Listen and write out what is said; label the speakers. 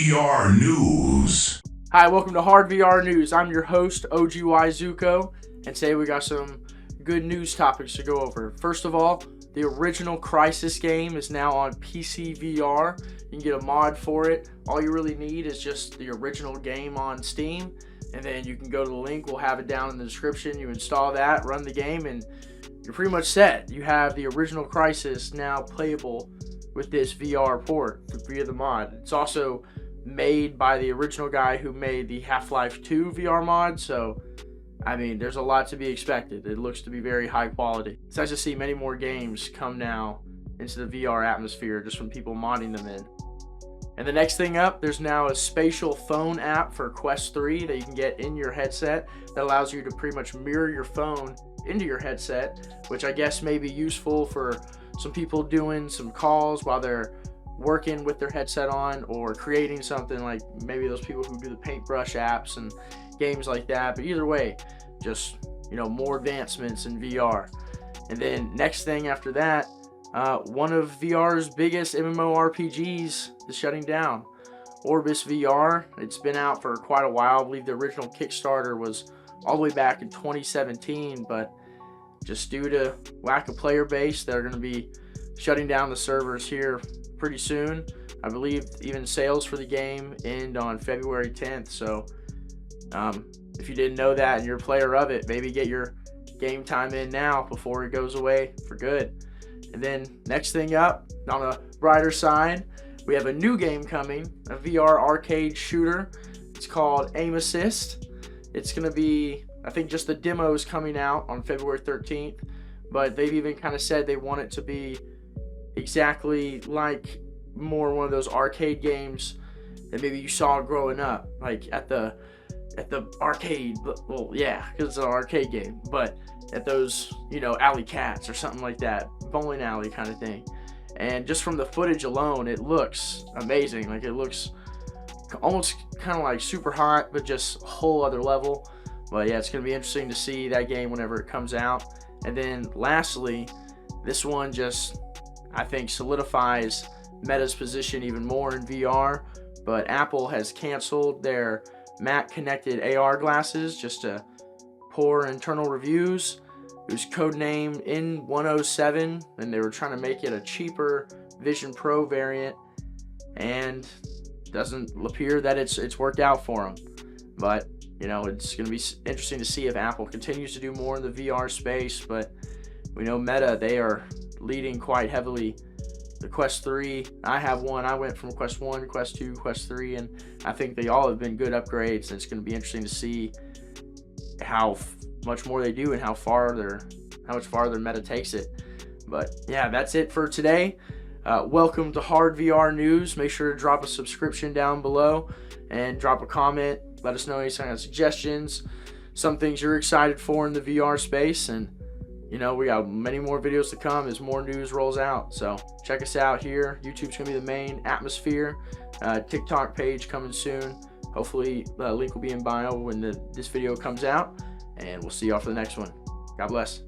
Speaker 1: VR News.
Speaker 2: Hi, welcome to Hard VR News. I'm your host, OGY Zuko, and today we got some good news topics to go over. First of all, the original Crysis game is now on PC VR. You can get a mod for it. All you really need is just the original game on Steam, and then you can go to the link. We'll have it down in the description. You install that, run the game, and you're pretty much set. You have the original Crysis now playable with this VR port via the mod. It's also made by the original guy who made the Half-Life 2 VR mod, so I mean, there's a lot to be expected. It looks to be very high quality. It's nice to see many more games come now into the VR atmosphere just from people modding them in. And the next thing up, there's now a Spatial phone app for Quest 3 that you can get in your headset that allows you to pretty much mirror your phone into your headset, which I guess may be useful for some people doing some calls while they're working with their headset on, or creating something, like maybe those people who do the paintbrush apps and games like that. But either way, just, you know, more advancements in VR. And then next thing after that, one of VR's biggest MMORPGs is shutting down. Orbus VR. It's been out for quite a while. I believe the original Kickstarter was all the way back in 2017, but just due to lack of player base, they're going to be shutting down the servers here pretty soon. I believe even sales for the game end on February 10th. So if you didn't know that and you're a player of it, maybe get your game time in now before it goes away for good. And then next thing up, on a brighter side, we have a new game coming, a VR arcade shooter. It's called Aim Assist. It's going to be, I think, just the demo is coming out on February 13th, but they've even kind of said they want it to be exactly like more one of those arcade games that maybe you saw growing up, like at the arcade. Well, yeah, because it's an arcade game, but at those, you know, alley cats or something like that, bowling alley kind of thing. And just from the footage alone, it looks amazing. Like, it looks almost kind of like Super Hot, but just a whole other level. But yeah, it's going to be interesting to see that game whenever it comes out. And then lastly, this one just, I think, solidifies Meta's position even more in VR. But Apple has canceled their Mac connected AR glasses just to poor internal reviews. It was codenamed N107, and they were trying to make it a cheaper Vision Pro variant, and it doesn't appear that it's worked out for them. But you know, it's going to be interesting to see if Apple continues to do more in the VR space. But we know Meta, they are leading quite heavily. The Quest 3, I have one. I went from Quest 1, Quest 2, Quest 3, and I think they all have been good upgrades. And it's going to be interesting to see how much more they do and how much farther Meta takes it. But yeah, that's it for today. Welcome to Hard VR News. Make sure to drop a subscription down below and drop a comment. Let us know any kind of suggestions, some things you're excited for in the VR space. And you know, we got many more videos to come as more news rolls out. So check us out here. YouTube's gonna be the main atmosphere. TikTok page coming soon. Hopefully the link will be in bio when this video comes out. And we'll see y'all for the next one. God bless.